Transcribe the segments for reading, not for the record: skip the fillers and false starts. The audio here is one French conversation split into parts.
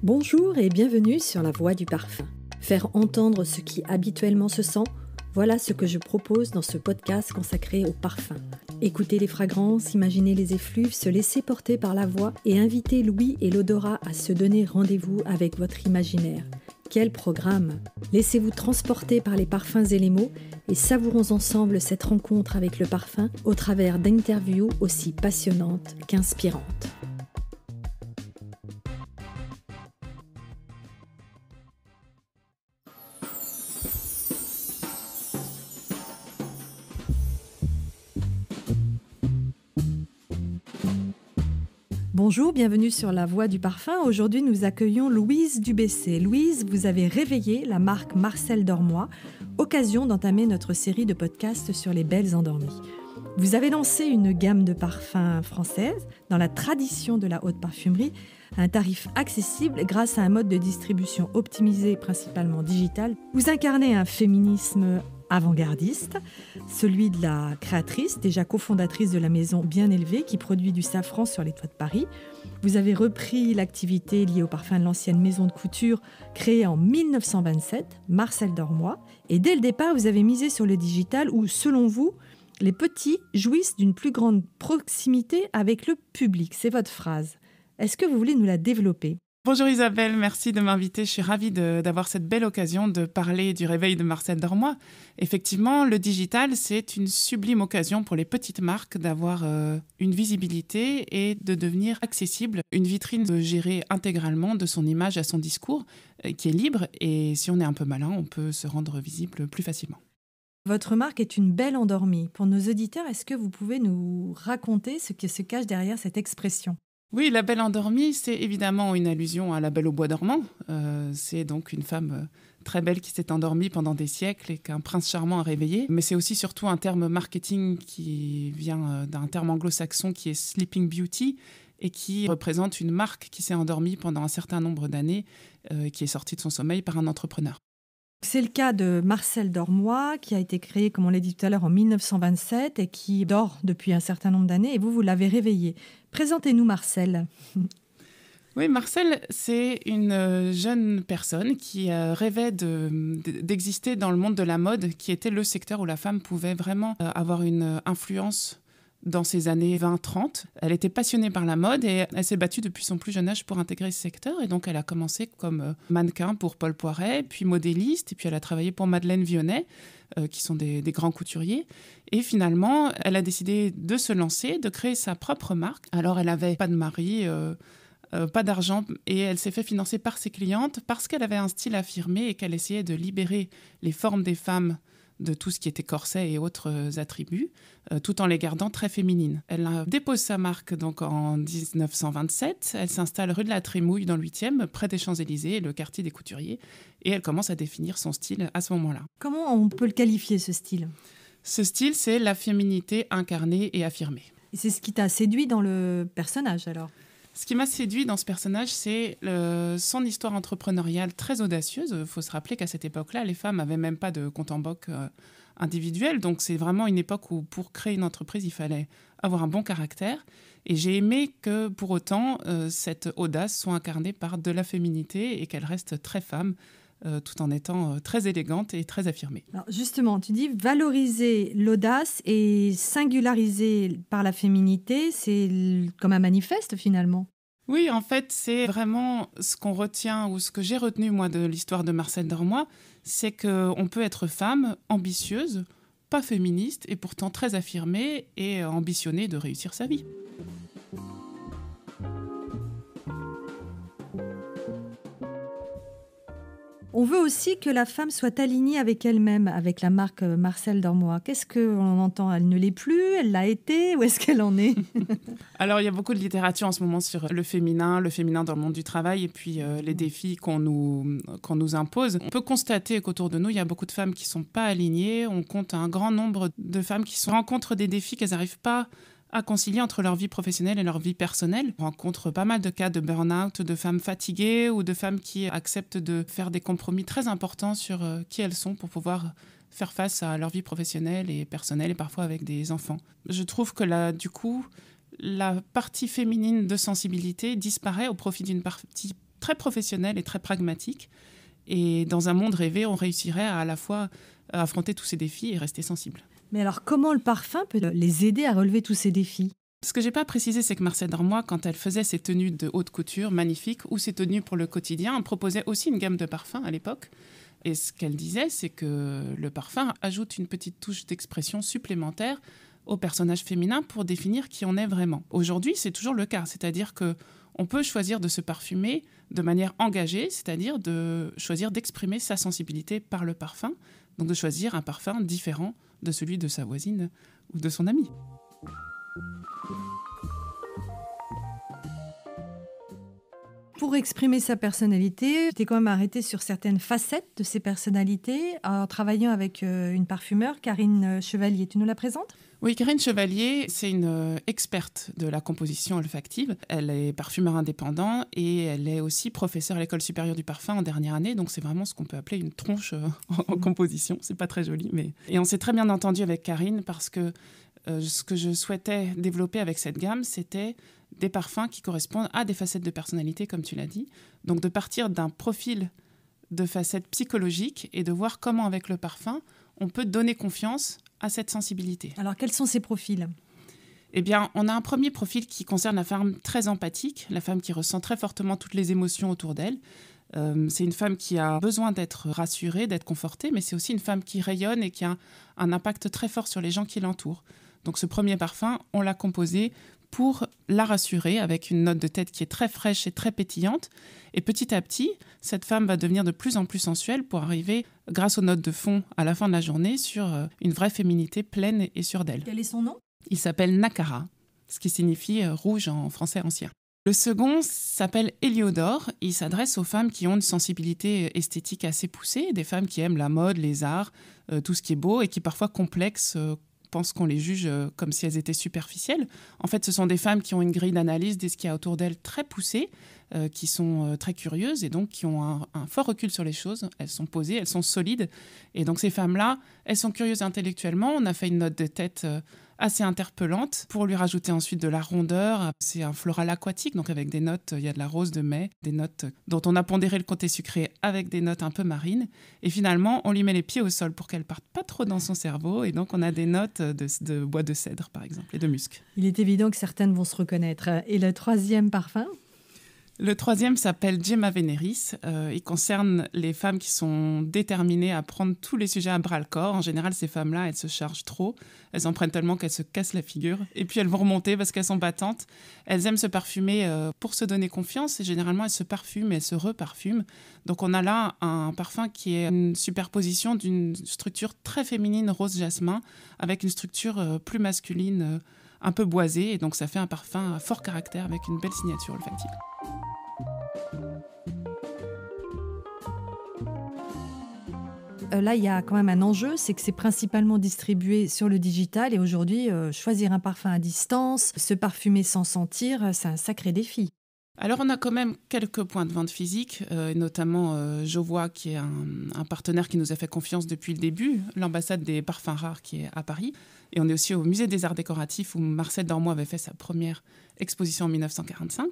Bonjour et bienvenue sur La Voix du Parfum. Faire entendre ce qui habituellement se sent, voilà ce que je propose dans ce podcast consacré au parfum. Écouter les fragrances, imaginer les effluves, se laisser porter par la voix et inviter l'ouïe et l'odorat à se donner rendez-vous avec votre imaginaire. Quel programme! Laissez-vous transporter par les parfums et les mots et savourons ensemble cette rencontre avec le parfum au travers d'interviews aussi passionnantes qu'inspirantes. Bonjour, bienvenue sur La Voix du Parfum. Aujourd'hui, nous accueillons Louise Dubessé. Louise, vous avez réveillé la marque Marcel Dormois, occasion d'entamer notre série de podcasts sur les belles endormies. Vous avez lancé une gamme de parfums française dans la tradition de la haute parfumerie, à un tarif accessible grâce à un mode de distribution optimisé, principalement digital. Vous incarnez un féminisme avant-gardiste, celui de la créatrice, déjà cofondatrice de la maison Bien Élevée, qui produit du safran sur les toits de Paris. Vous avez repris l'activité liée au parfum de l'ancienne maison de couture créée en 1927, Marcel Dormois. Et dès le départ, vous avez misé sur le digital où, selon vous, les petits jouissent d'une plus grande proximité avec le public. C'est votre phrase. Est-ce que vous voulez nous la développer ? Bonjour Isabelle, merci de m'inviter. Je suis ravie d'avoir cette belle occasion de parler du réveil de Marcel Dormois. Effectivement, le digital, c'est une sublime occasion pour les petites marques d'avoir une visibilité et de devenir accessible. Une vitrine de gérer intégralement de son image à son discours qui est libre. Et si on est un peu malin, on peut se rendre visible plus facilement. Votre marque est une belle endormie. Pour nos auditeurs, est-ce que vous pouvez nous raconter ce qui se cache derrière cette expression ? Oui, la belle endormie, c'est évidemment une allusion à la Belle au bois dormant. C'est donc une femme très belle qui s'est endormie pendant des siècles et qu'un prince charmant a réveillée. Mais c'est aussi surtout un terme marketing qui vient d'un terme anglo-saxon qui est Sleeping Beauty et qui représente une marque qui s'est endormie pendant un certain nombre d'années, qui est sortie de son sommeil par un entrepreneur. C'est le cas de Marcel Dormois, qui a été créé, comme on l'a dit tout à l'heure, en 1927 et qui dort depuis un certain nombre d'années. Et vous l'avez réveillé. Présentez-nous Marcel. Oui, Marcel, c'est une jeune personne qui rêvait d'exister dans le monde de la mode, qui était le secteur où la femme pouvait vraiment avoir une influence dans ses années 20-30. Elle était passionnée par la mode et elle s'est battue depuis son plus jeune âge pour intégrer ce secteur. Et donc, elle a commencé comme mannequin pour Paul Poiret, puis modéliste, et puis elle a travaillé pour Madeleine Vionnet, qui sont des grands couturiers. Et finalement, elle a décidé de se lancer, de créer sa propre marque. Alors, elle n'avait pas de mari, pas d'argent, et elle s'est fait financer par ses clientes parce qu'elle avait un style affirmé et qu'elle essayait de libérer les formes des femmes de tout ce qui était corset et autres attributs, tout en les gardant très féminines. Elle dépose sa marque donc en 1927. Elle s'installe rue de la Trémouille dans le 8e, près des Champs-Élysées, le quartier des couturiers, et elle commence à définir son style à ce moment-là. Comment on peut le qualifier, ce style ? Ce style, c'est la féminité incarnée et affirmée. Et c'est ce qui t'a séduit dans le personnage, alors ? Ce qui m'a séduit dans ce personnage, c'est son histoire entrepreneuriale très audacieuse. Il faut se rappeler qu'à cette époque-là, les femmes n'avaient même pas de compte en banque individuel. Donc, c'est vraiment une époque où, pour créer une entreprise, il fallait avoir un bon caractère. Et j'ai aimé que, pour autant, cette audace soit incarnée par de la féminité et qu'elle reste très femme, tout en étant très élégante et très affirmée. Alors justement, tu dis valoriser l'audace et singulariser par la féminité, c'est comme un manifeste finalement. Oui, en fait, c'est vraiment ce qu'on retient ou ce que j'ai retenu moi de l'histoire de Marcel Dormois, c'est qu'on peut être femme, ambitieuse, pas féministe et pourtant très affirmée et ambitionnée de réussir sa vie. On veut aussi que la femme soit alignée avec elle-même, avec la marque Marcel Dormois. Qu'est-ce qu'on entend ? Elle ne l'est plus ? Elle l'a été ? Où est-ce qu'elle en est ? Alors, il y a beaucoup de littérature en ce moment sur le féminin dans le monde du travail et puis les défis qu'on nous impose. On peut constater qu'autour de nous, il y a beaucoup de femmes qui ne sont pas alignées. On compte un grand nombre de femmes qui rencontrent des défis qu'elles n'arrivent pas à concilier entre leur vie professionnelle et leur vie personnelle. On rencontre pas mal de cas de burn-out, de femmes fatiguées ou de femmes qui acceptent de faire des compromis très importants sur qui elles sont pour pouvoir faire face à leur vie professionnelle et personnelle et parfois avec des enfants. Je trouve que là, du coup, la partie féminine de sensibilité disparaît au profit d'une partie très professionnelle et très pragmatique. Et dans un monde rêvé, on réussirait à la fois à affronter tous ces défis et rester sensible. Mais alors, comment le parfum peut les aider à relever tous ces défis ? Ce que je n'ai pas précisé, c'est que Marcelle Dormoy, quand elle faisait ses tenues de haute couture magnifiques ou ses tenues pour le quotidien, elle proposait aussi une gamme de parfums à l'époque. Et ce qu'elle disait, c'est que le parfum ajoute une petite touche d'expression supplémentaire au personnage féminin pour définir qui on est vraiment. Aujourd'hui, c'est toujours le cas, c'est-à-dire qu'on peut choisir de se parfumer de manière engagée, c'est-à-dire de choisir d'exprimer sa sensibilité par le parfum, donc de choisir un parfum différent de celui de sa voisine ou de son amie. Pour exprimer sa personnalité, tu es quand même arrêté sur certaines facettes de ses personnalités en travaillant avec une parfumeur, Karine Chevalier. Tu nous la présentes ? Oui, Karine Chevalier, c'est une experte de la composition olfactive. Elle est parfumeur indépendant et elle est aussi professeure à l'École supérieure du parfum en dernière année. Donc, c'est vraiment ce qu'on peut appeler une tronche en composition. C'est pas très joli, mais... Et on s'est très bien entendu avec Karine parce que ce que je souhaitais développer avec cette gamme, c'était des parfums qui correspondent à des facettes de personnalité, comme tu l'as dit. Donc, de partir d'un profil de facettes psychologiques et de voir comment, avec le parfum, on peut donner confiance à cette sensibilité. Alors, quels sont ces profils ? Eh bien, on a un premier profil qui concerne la femme très empathique, la femme qui ressent très fortement toutes les émotions autour d'elle. C'est une femme qui a besoin d'être rassurée, d'être confortée, mais c'est aussi une femme qui rayonne et qui a un impact très fort sur les gens qui l'entourent. Donc, ce premier parfum, on l'a composé pour la rassurer avec une note de tête qui est très fraîche et très pétillante. Et petit à petit, cette femme va devenir de plus en plus sensuelle pour arriver, grâce aux notes de fond à la fin de la journée, sur une vraie féminité pleine et sûre d'elle. Quel est son nom ? Il s'appelle Nakara, ce qui signifie rouge en français ancien. Le second s'appelle Héliodore. Il s'adresse aux femmes qui ont une sensibilité esthétique assez poussée, des femmes qui aiment la mode, les arts, tout ce qui est beau et qui parfois complexes, pensent qu'on les juge comme si elles étaient superficielles. En fait, ce sont des femmes qui ont une grille d'analyse de ce qu'il y a autour d'elles très poussée, qui sont très curieuses et donc qui ont un fort recul sur les choses. Elles sont posées, elles sont solides. Et donc ces femmes-là, elles sont curieuses intellectuellement. On a fait une note de tête assez interpellante pour lui rajouter ensuite de la rondeur. C'est un floral aquatique, donc avec des notes, il y a de la rose de mai, des notes dont on a pondéré le côté sucré avec des notes un peu marines. Et finalement, on lui met les pieds au sol pour qu'elle parte pas trop dans son cerveau. Et donc, on a des notes de bois de cèdre, par exemple, et de musc. Il est évident que certaines vont se reconnaître. Et le troisième parfum ? Le troisième s'appelle Gemma Veneris. Il concerne les femmes qui sont déterminées à prendre tous les sujets à bras-le-corps. En général, ces femmes-là, elles se chargent trop. Elles en prennent tellement qu'elles se cassent la figure. Et puis, elles vont remonter parce qu'elles sont battantes. Elles aiment se parfumer pour se donner confiance. Et généralement, elles se parfument et elles se reparfument. Donc, on a là un parfum qui est une superposition d'une structure très féminine rose jasmin avec une structure plus masculine, un peu boisée. Et donc, ça fait un parfum à fort caractère avec une belle signature olfactive. Là, il y a quand même un enjeu, c'est que c'est principalement distribué sur le digital et aujourd'hui, choisir un parfum à distance, se parfumer sans sentir, c'est un sacré défi. Alors, on a quand même quelques points de vente physiques, notamment Jovois, qui est un partenaire qui nous a fait confiance depuis le début, l'ambassade des parfums rares qui est à Paris. Et on est aussi au Musée des Arts Décoratifs où Marcelle Dormoy avait fait sa première exposition en 1945.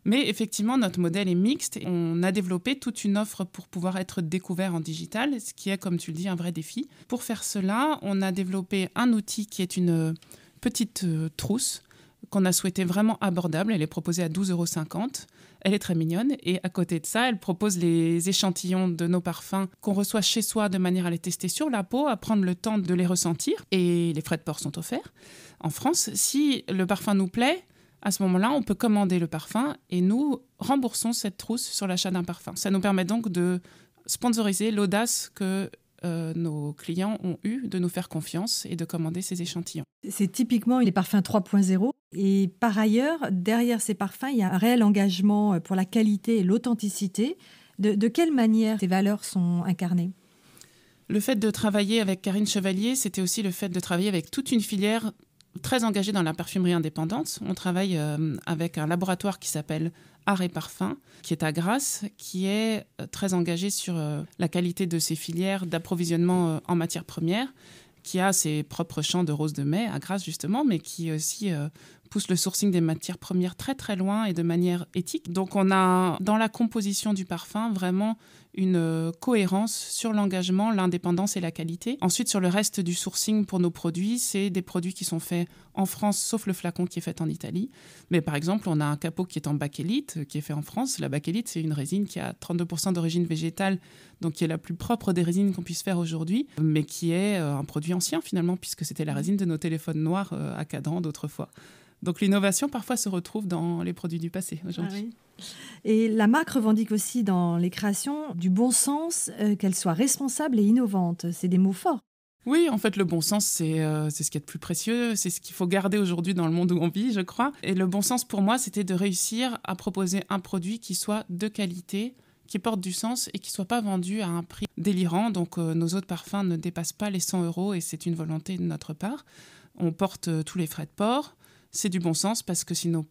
Mais effectivement, notre modèle est mixte. On a développé toute une offre pour pouvoir être découvert en digital, ce qui est, comme tu le dis, un vrai défi. Pour faire cela, on a développé un outil qui est une petite trousse qu'on a souhaité vraiment abordable. Elle est proposée à 12,50 €. Elle est très mignonne. Et à côté de ça, elle propose les échantillons de nos parfums qu'on reçoit chez soi de manière à les tester sur la peau, à prendre le temps de les ressentir. Et les frais de port sont offerts. En France, si le parfum nous plaît, à ce moment-là, on peut commander le parfum et nous remboursons cette trousse sur l'achat d'un parfum. Ça nous permet donc de sponsoriser l'audace que nos clients ont eu de nous faire confiance et de commander ces échantillons. C'est typiquement les parfums 3.0. Et par ailleurs, derrière ces parfums, il y a un réel engagement pour la qualité et l'authenticité. De quelle manière ces valeurs sont incarnées ? Le fait de travailler avec Karine Chevalier, c'était aussi le fait de travailler avec toute une filière très engagée dans la parfumerie indépendante. On travaille avec un laboratoire qui s'appelle Art et Parfum, qui est à Grasse, qui est très engagé sur la qualité de ses filières d'approvisionnement en matières premières, qui a ses propres champs de roses de mai à Grasse justement, mais qui aussi pousse le sourcing des matières premières très très loin et de manière éthique. Donc on a dans la composition du parfum vraiment une cohérence sur l'engagement, l'indépendance et la qualité. Ensuite, sur le reste du sourcing pour nos produits, c'est des produits qui sont faits en France, sauf le flacon qui est fait en Italie. Mais par exemple, on a un capot qui est en bakélite, qui est fait en France. La bakélite, c'est une résine qui a 32% d'origine végétale, donc qui est la plus propre des résines qu'on puisse faire aujourd'hui, mais qui est un produit ancien finalement, puisque c'était la résine de nos téléphones noirs à cadran d'autrefois. Donc l'innovation parfois se retrouve dans les produits du passé aujourd'hui. Ah oui. Et la marque revendique aussi dans les créations du bon sens, qu'elle soit responsable et innovante. C'est des mots forts. Oui, en fait, le bon sens, c'est ce qu'il y a de plus précieux. C'est ce qu'il faut garder aujourd'hui dans le monde où on vit, je crois. Et le bon sens, pour moi, c'était de réussir à proposer un produit qui soit de qualité, qui porte du sens et qui ne soit pas vendu à un prix délirant. Donc, nos autres parfums ne dépassent pas les 100 € et c'est une volonté de notre part. On porte tous les frais de port. C'est du bon sens parce que si nos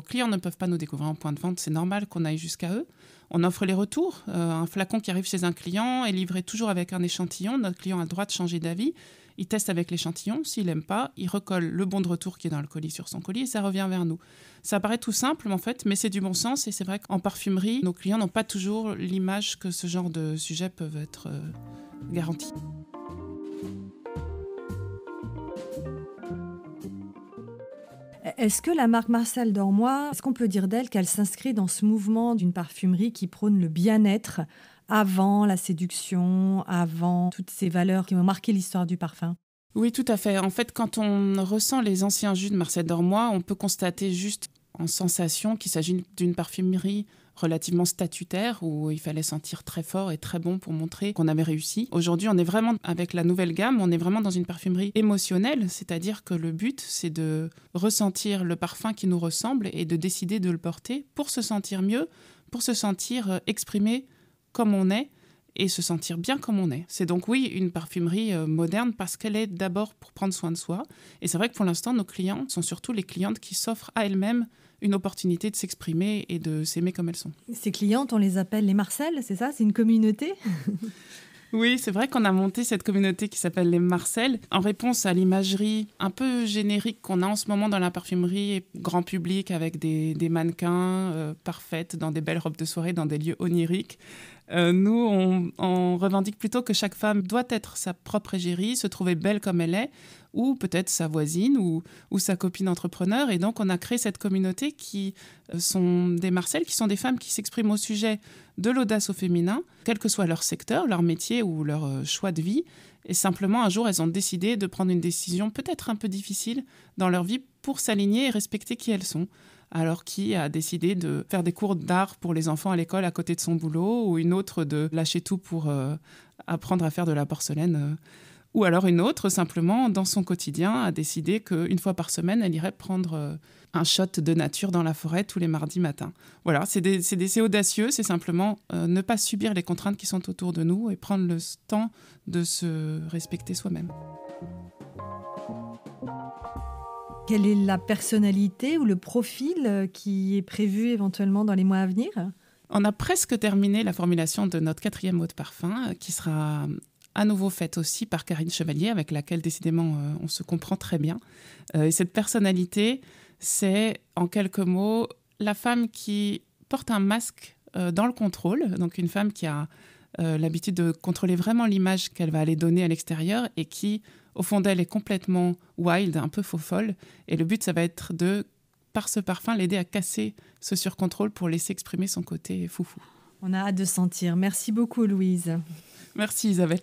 clients ne peuvent pas nous découvrir en point de vente, c'est normal qu'on aille jusqu'à eux. On offre les retours. Un flacon qui arrive chez un client est livré toujours avec un échantillon. Notre client a le droit de changer d'avis. Il teste avec l'échantillon. S'il n'aime pas, il recolle le bon de retour qui est dans le colis sur son colis et ça revient vers nous. Ça paraît tout simple en fait, mais c'est du bon sens. Et c'est vrai qu'en parfumerie, nos clients n'ont pas toujours l'image que ce genre de sujets peuvent être garantis. Est-ce que la marque Marcel Dormois, est-ce qu'on peut dire d'elle qu'elle s'inscrit dans ce mouvement d'une parfumerie qui prône le bien-être avant la séduction, avant toutes ces valeurs qui ont marqué l'histoire du parfum ? Oui, tout à fait. En fait, quand on ressent les anciens jus de Marcel Dormois, on peut constater juste en sensation qu'il s'agit d'une parfumerie relativement statutaire où il fallait sentir très fort et très bon pour montrer qu'on avait réussi. Aujourd'hui, on est vraiment, avec la nouvelle gamme, on est vraiment dans une parfumerie émotionnelle, c'est-à-dire que le but, c'est de ressentir le parfum qui nous ressemble et de décider de le porter pour se sentir mieux, pour se sentir exprimé comme on est et se sentir bien comme on est. C'est donc, oui, une parfumerie moderne parce qu'elle est d'abord pour prendre soin de soi. Et c'est vrai que pour l'instant, nos clients sont surtout les clientes qui s'offrent à elles-mêmes une opportunité de s'exprimer et de s'aimer comme elles sont. Ces clientes, on les appelle les Marcel, c'est ça ? C'est une communauté ? Oui, c'est vrai qu'on a monté cette communauté qui s'appelle les Marcel en réponse à l'imagerie un peu générique qu'on a en ce moment dans la parfumerie grand public avec des mannequins parfaites dans des belles robes de soirée, dans des lieux oniriques. Nous, on revendique plutôt que chaque femme doit être sa propre égérie, se trouver belle comme elle est, ou peut-être sa voisine ou sa copine entrepreneur. Et donc, on a créé cette communauté qui sont des Marcel, qui sont des femmes qui s'expriment au sujet de l'audace au féminin, quel que soit leur secteur, leur métier ou leur choix de vie. Et simplement, un jour, elles ont décidé de prendre une décision peut-être un peu difficile dans leur vie pour s'aligner et respecter qui elles sont. Alors qui a décidé de faire des cours d'art pour les enfants à l'école à côté de son boulot, ou une autre de lâcher tout pour apprendre à faire de la porcelaine. Ou alors une autre, simplement, dans son quotidien, a décidé qu'une fois par semaine, elle irait prendre un shot de nature dans la forêt tous les mardis matins. Voilà, c'est audacieux, c'est simplement ne pas subir les contraintes qui sont autour de nous et prendre le temps de se respecter soi-même. Quelle est la personnalité ou le profil qui est prévu éventuellement dans les mois à venir ? On a presque terminé la formulation de notre 4e eau de parfum, qui sera à nouveau faite aussi par Karine Chevalier, avec laquelle décidément on se comprend très bien. Et cette personnalité, c'est en quelques mots la femme qui porte un masque dans le contrôle, donc une femme qui a l'habitude de contrôler vraiment l'image qu'elle va aller donner à l'extérieur et qui, au fond d'elle, est complètement wild, un peu faux-folle. Et le but, ça va être de, par ce parfum, l'aider à casser ce surcontrôle pour laisser exprimer son côté foufou. On a hâte de sentir. Merci beaucoup, Louise. Merci, Isabelle.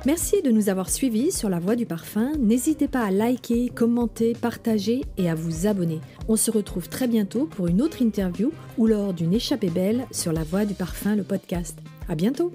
Merci de nous avoir suivis sur La Voix du Parfum. N'hésitez pas à liker, commenter, partager et à vous abonner. On se retrouve très bientôt pour une autre interview ou lors d'une échappée belle sur La Voix du Parfum, le podcast. À bientôt!